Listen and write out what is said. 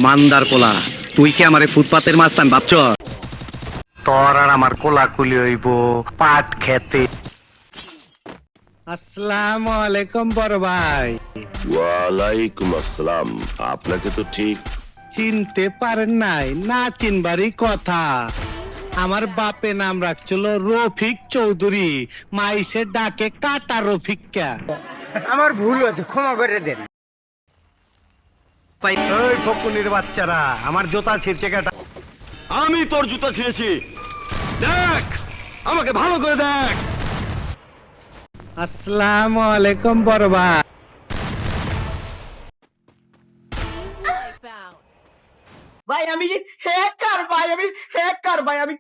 মান্দার কোলা, তুই কি আমারে ফুটপাতের মাস্তান ভাবছ? তোর আর আমার কোলাকুলি হইব পাট খেতে। আসসালামু আলাইকুম বড় ভাই। ওয়ালাইকুম আসসালাম। আপনাকে তো ঠিক চিনতে পারেন নাই? না চিনবারই কথা। আমার বাপে নাম রাখছিল রফিক চৌধুরী, মাইসে ডাকে কাটা রফিকা। আমার ভুল হয়েছে, ক্ষমা করে দেন। ওই ফকুনির বাচ্চারা, আমার জুতা ছিঁড়ছে কাটা। আমি তোর জুতা ছিঁড়েছি, দেখ আমাকে ভালো করে দেখ। আসসালামু আলাইকুম বড় ভাই। ভাই আমি হ্যাকার, ভাই আমি হ্যাকার, ভাই আমি